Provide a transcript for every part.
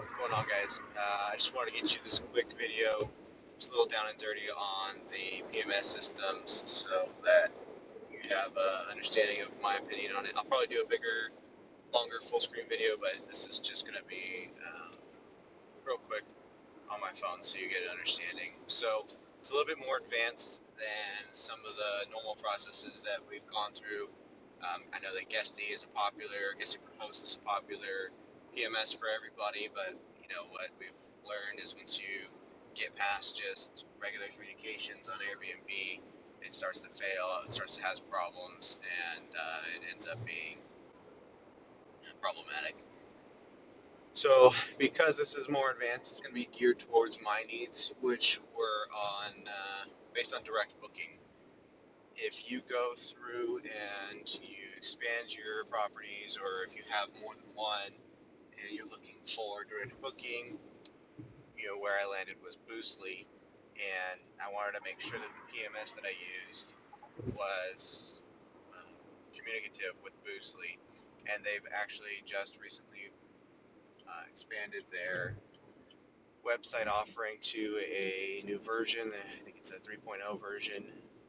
What's going on, guys? I just wanted to get you this quick video, just a little down and dirty on the PMS systems so that you have an understanding of my opinion on it. I'll probably do a bigger, longer full screen video, but this is just going to be real quick on my phone so you get an understanding. So it's a little bit more advanced than some of the normal processes that we've gone through. I know that Guesty is a popular, Guesty for Host is a popular PMS for everybody, but you know what we've learned is once you get past just regular communications on Airbnb, it starts to fail, it starts to have problems, and it ends up being problematic. So, because this is more advanced, it's going to be geared towards my needs, which were on based on direct booking. If you go through and you expand your properties, or if you have more than one and you're looking for direct booking, where I landed was Boostly, and I wanted to make sure that the PMS that I used was communicative with Boostly, and they've actually just recently expanded their website offering to a new version. I think it's a 3.0 version,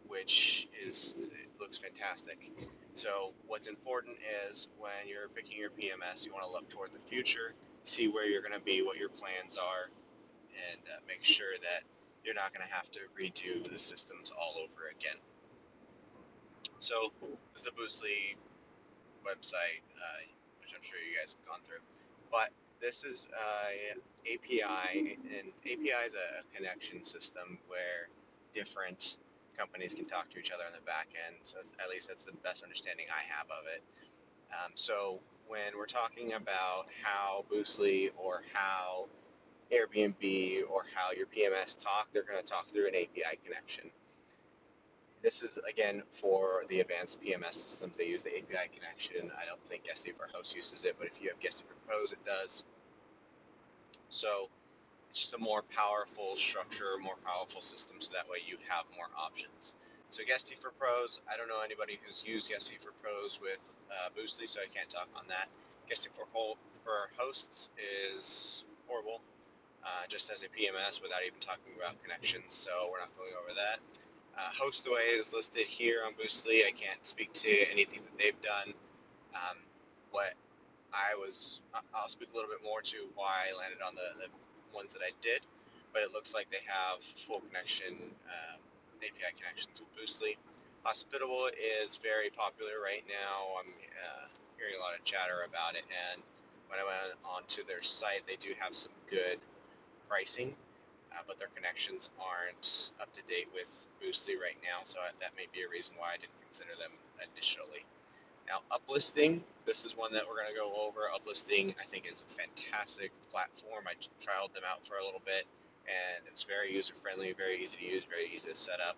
which it looks fantastic. So what's important is when you're picking your PMS, you want to look toward the future, see where you're going to be, what your plans are, and make sure that you're not going to have to redo the systems all over again. So this is the Boostly website, which I'm sure you guys have gone through. But this is API, and API is a connection system where different companies can talk to each other on the back end. So at least that's the best understanding I have of it. So when we're talking about how Boostly or how Airbnb or how your PMS talk, they're going to talk through an API connection. This is, again, for the advanced PMS systems. They use the API connection. I don't think Guesty for Host uses it, but if you have Guesty for Pros, it does. So it's just a more powerful structure, more powerful system, so that way you have more options. So Guesty for Pros, I don't know anybody who's used Guesty for Pros with Boostly, so I can't talk on that. Guesty for Hosts is horrible, just as a PMS without even talking about connections, so we're not going over that. Hostaway is listed here on Boostly. I can't speak to anything that they've done. What I'll speak a little bit more to why I landed on the ones that I did, but it looks like they have full connection, API connections with Boostly. Hospitable is very popular right now. I'm hearing a lot of chatter about it, and when I went onto their site, they do have some good pricing, but their connections aren't up to date with Boostly right now, so that may be a reason why I didn't consider them initially. Now, Uplisting, this is one that we're going to go over. Uplisting, I think, is a fantastic platform. I trialed them out for a little bit, and it's very user-friendly, very easy to use, very easy to set up,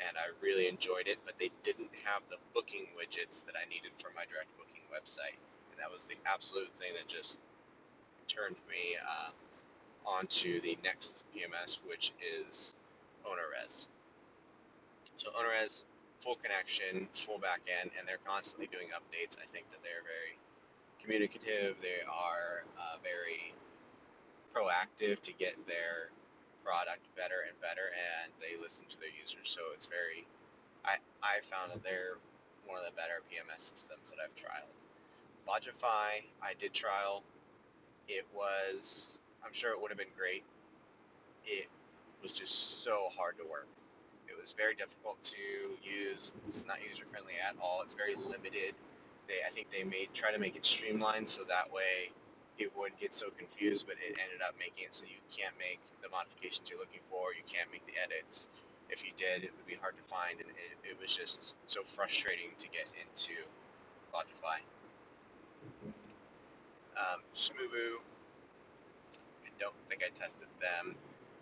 and I really enjoyed it, but they didn't have the booking widgets that I needed for my direct booking website, and that was the absolute thing that just turned me onto the next PMS, which is OwnerRez. So OwnerRez, full connection, full back end, and they're constantly doing updates. I think that they're very communicative. They are very proactive to get their product better and better, and they listen to their users. So it's very, I found that they're one of the better PMS systems that I've trialed. Logify, I did trial. It was, I'm sure it would have been great. It was just so hard to work. It was very difficult to use. It's not user friendly at all. It's very limited. I think they try to make it streamlined so that way it wouldn't get so confused, but it ended up making it so you can't make the modifications you're looking for. You can't make the edits. If you did, it would be hard to find, and it was just so frustrating to get into Logify. Smoobu, I don't think I tested them.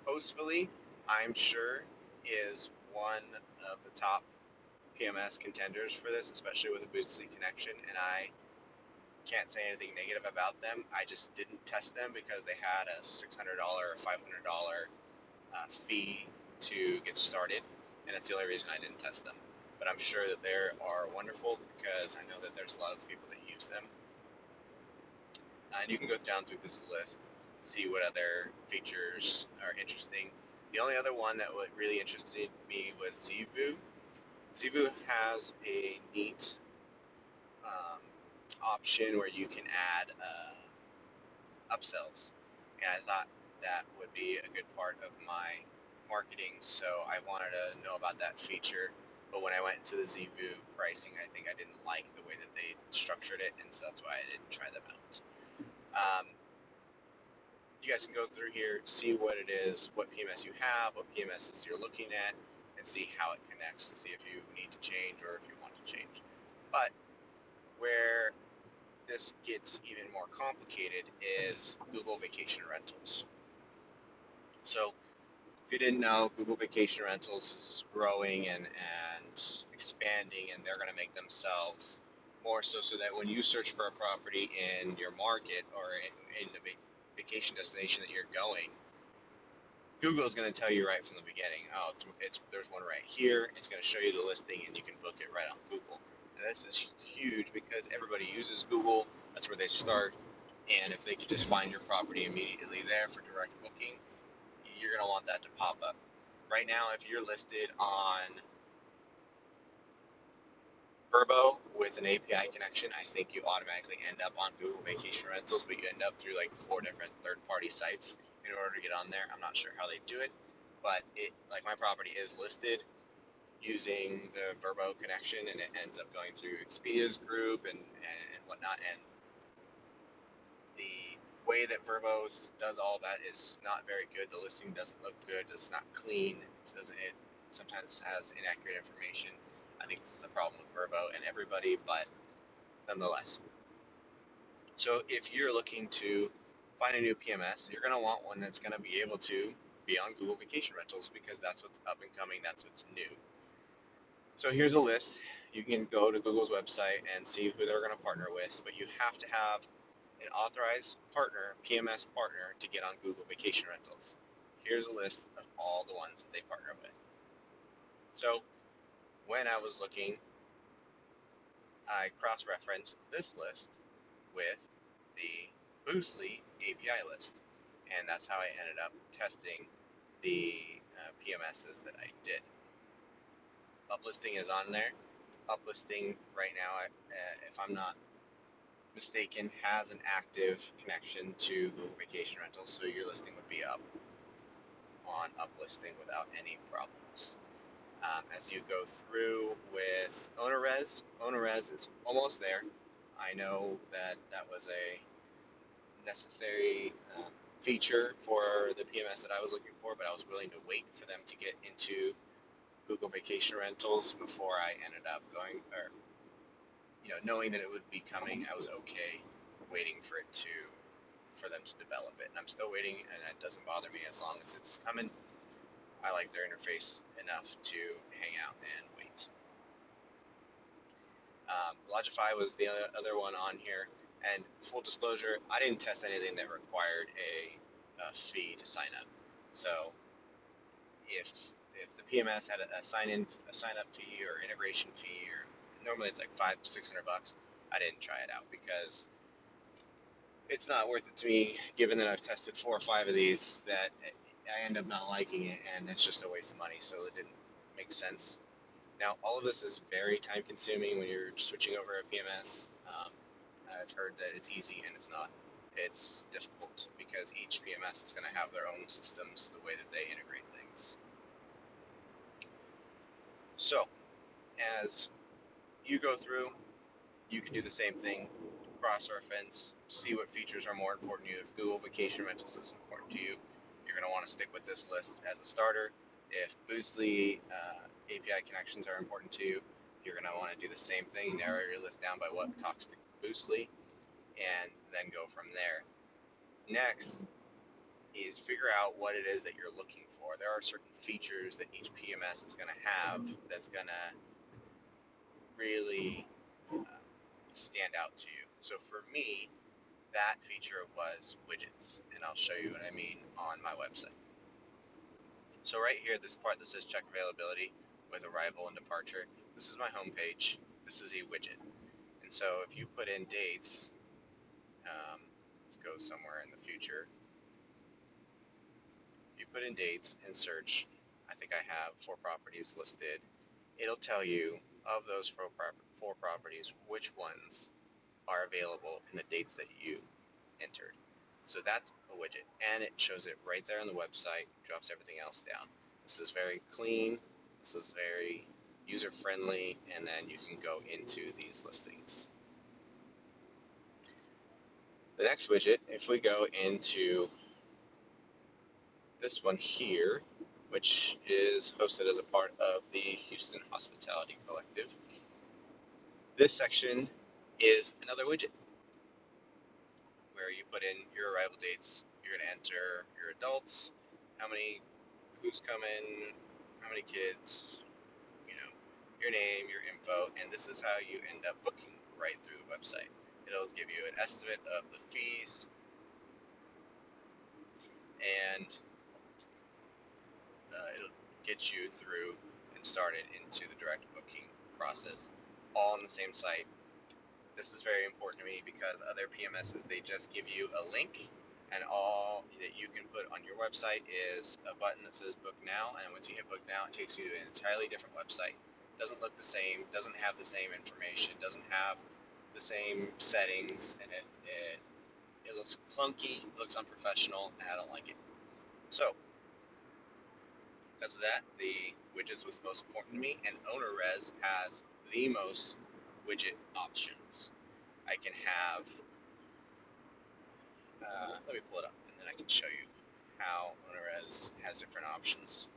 Hostfully, I'm sure, is one of the top PMS contenders for this, especially with a Boostly connection, and I can't say anything negative about them. I just didn't test them because they had a $600 or $500 fee to get started, and that's the only reason I didn't test them. But I'm sure that they are wonderful because I know that there's a lot of people that use them. And you can go down through this list. see what other features are interesting. The only other one that would really interested me was Zivu. Zivu has a neat um, option where you can add upsells, and I thought that would be a good part of my marketing. So I wanted to know about that feature. But when I went into the Zivu pricing, I think I didn't like the way that they structured it, and so that's why I didn't try them out. Um, you guys can go through here, see what it is, what PMS you have, what PMSs you're looking at, and see how it connects to see if you need to change or if you want to change. But where this gets even more complicated is Google Vacation Rentals. So if you didn't know, Google Vacation Rentals is growing and expanding, and they're going to make themselves more so that when you search for a property in your market or in the vacation destination that you're going, Google is going to tell you right from the beginning, oh, there's one right here. It's going to show you the listing, and you can book it right on Google. And this is huge because everybody uses Google. That's where they start. And if they could just find your property immediately there for direct booking, you're going to want that to pop up. Right now, if you're listed on Verbo with an API connection, I think you automatically end up on Google Vacation Rentals, but you end up through like 4 different third-party sites in order to get on there. I'm not sure how they do it, but like my property is listed using the Verbo connection, and it ends up going through Expedia's group and whatnot. And the way that Verbos does all that is not very good. The listing doesn't look good. It's not clean. It sometimes has inaccurate information. I think this is a problem with Verbo and everybody, but nonetheless. So if you're looking to find a new PMS, you're going to want one that's going to be able to be on Google Vacation Rentals because that's what's up and coming. That's what's new. So here's a list. You can go to Google's website and see who they're going to partner with, but you have to have an authorized partner, PMS partner, to get on Google Vacation Rentals. Here's a list of all the ones that they partner with. So when I was looking, I cross-referenced this list with the Boostly API list, and that's how I ended up testing the PMSs that I did. Uplisting is on there. Uplisting right now, if I'm not mistaken, has an active connection to Google Vacation Rentals, so your listing would be up on uplisting without any problems. As you go through with OwnerRez, OwnerRez is almost there. I know that that was a necessary feature for the PMS that I was looking for, but I was willing to wait for them to get into Google Vacation Rentals before I ended up going, or knowing that it would be coming. I was okay waiting for them to develop it, and I'm still waiting, and that doesn't bother me as long as it's coming. I like their interface enough to hang out and wait. Logify was the other one on here, and full disclosure, I didn't test anything that required a fee to sign up. So if the PMS had a sign up fee or integration fee, or normally it's like $500-600, I didn't try it out because it's not worth it to me, given that I've tested 4 or 5 of these, that I end up not liking it, and it's just a waste of money, so it didn't make sense. Now, all of this is very time consuming when you're switching over a PMS. I've heard that it's easy, and it's not. It's difficult because each PMS is going to have their own systems, the way that they integrate things. So, as you go through, you can do the same thing, cross-reference, see what features are more important to you. If Google Vacation Rentals is important to you, you're going to want to stick with this list as a starter. If Boostly API connections are important to you, you're going to want to do the same thing, narrow your list down by what talks to Boostly, and then go from there. Next is figure out what it is that you're looking for. There are certain features that each PMS is going to have that's going to really stand out to you. So for me, that feature was widgets, and I'll show you what I mean on my website. So right here, this part that says check availability with arrival and departure, this is my home page. This is a widget. And so if you put in dates, let's go somewhere in the future. put in dates and search, I think I have 4 properties listed. It'll tell you of those 4 properties which ones are available in the dates that you entered. So that's a widget, and it shows it right there on the website, drops everything else down. This is very clean, this is very user friendly, and then you can go into these listings. The next widget, if we go into this one here, which is hosted as a part of the Houston Hospitality Collective, this section is another widget where you put in your arrival dates. You're going to enter your adults, who's coming, how many kids, your name, your info, and this is how you end up booking right through the website. It'll give you an estimate of the fees, and it'll get you through and started into the direct booking process, all on the same site. This is very important to me because other PMSs, they just give you a link, and all that you can put on your website is a button that says book now, and once you hit book now, it takes you to an entirely different website. Doesn't look the same, doesn't have the same information, doesn't have the same settings, and it looks clunky, it looks unprofessional, and I don't like it. So because of that, the widgets was the most important to me, and OwnerRez has the most widget options. I can have, let me pull it up, and then I can show you how OwnerRez has different options.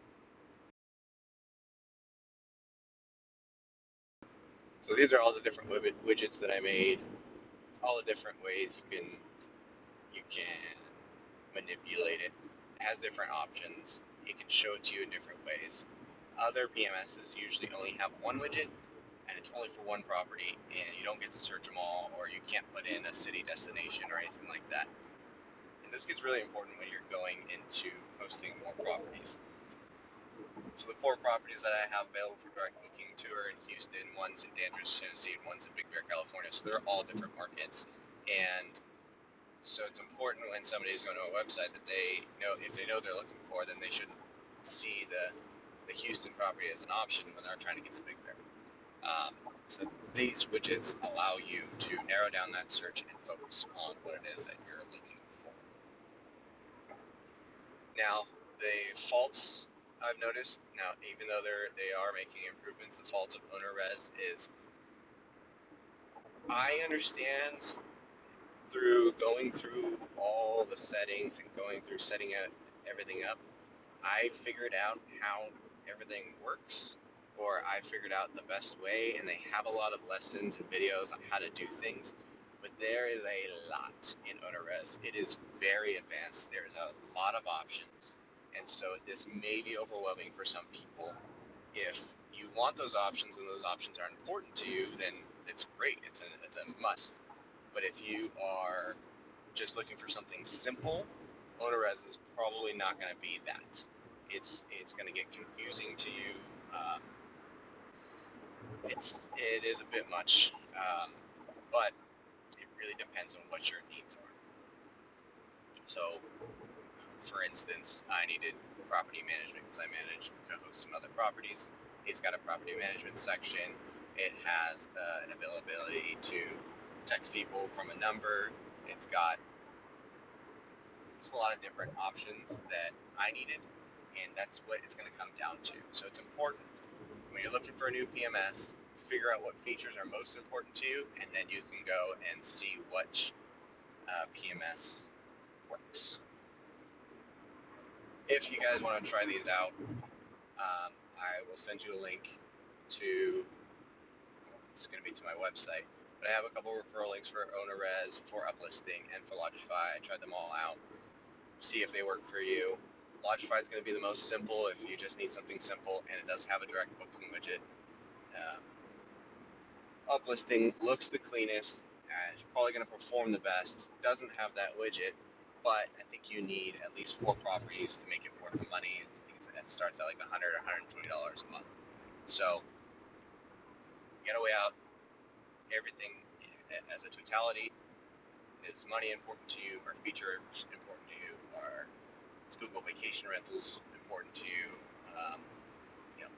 So these are all the different widgets that I made, all the different ways you can manipulate it. It has different options. It can show it to you in different ways. Other PMSs usually only have one widget, and it's only for one property, and you don't get to search them all, or you can't put in a city destination or anything like that. And this gets really important when you're going into posting more properties. So the 4 properties that I have available for direct booking, 2 are in Houston, one's in Dandridge, Tennessee, and one's in Big Bear, California. So they're all different markets. And so it's important when somebody's going to a website that they know, if they know they're looking for, then they shouldn't see the Houston property as an option when they're trying to get to Big Bear. So these widgets allow you to narrow down that search and focus on what it is that you're looking for. Now, the faults I've noticed, now even though they are making improvements, the faults of OwnerRez is, I understand through going through all the settings and going through setting everything up, I figured out how everything works, or I figured out the best way, and they have a lot of lessons and videos on how to do things, but there is a lot in OwnerRez. It is very advanced. There's a lot of options, and so this may be overwhelming for some people. If you want those options and those options are important to you, then it's great. It's a must. But if you are just looking for something simple, OwnerRez is probably not going to be that. It's going to get confusing to you. It is a bit much, but it really depends on what your needs are. So, for instance, I needed property management because I co-host some other properties. It's got a property management section. It has an availability to text people from a number. It's got just a lot of different options that I needed, and that's what it's going to come down to. So it's important when you're looking for a new PMS, figure out what features are most important to you, and then you can go and see which PMS works. If you guys want to try these out, I will send you a link to, it's going to be to my website, but I have a couple referral links for OwnerRez, for Uplisting, and for Lodgify. I tried them all out. See if they work for you. Lodgify is going to be the most simple if you just need something simple, and it does have a direct booking widget. Uplisting looks the cleanest, and it's probably going to perform the best. Doesn't have that widget, but I think you need at least 4 properties to make it worth the money. It starts at like $100 or $120 a month. So get away out. Everything as a totality. Is money important to you, or features important to you, or Google Vacation Rentals important to you,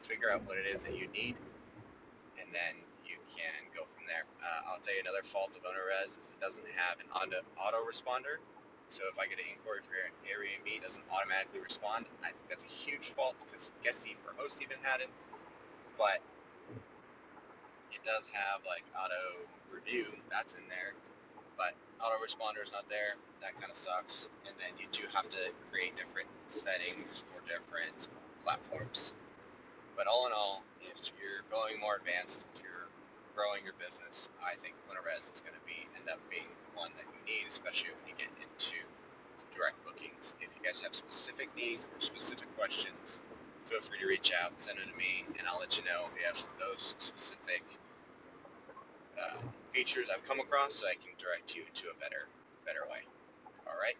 figure out what it is that you need, and then you can go from there. I'll tell you another fault of OwnerRez is it doesn't have an auto responder. So if I get an inquiry for Airbnb, it doesn't automatically respond. I think that's a huge fault because Guesty for Host even had it, but it does have like auto review that's in there, but autoresponder is not there. That kind of sucks. And then you do have to create different settings for different platforms. But all in all, if you're going more advanced, if you're growing your business, I think OwnerRez is going to end up being one that you need, especially when you get into direct bookings. If you guys have specific needs or specific questions, feel free to reach out, send them to me, and I'll let you know if those specific features I've come across, so I can direct you to a better way. All right.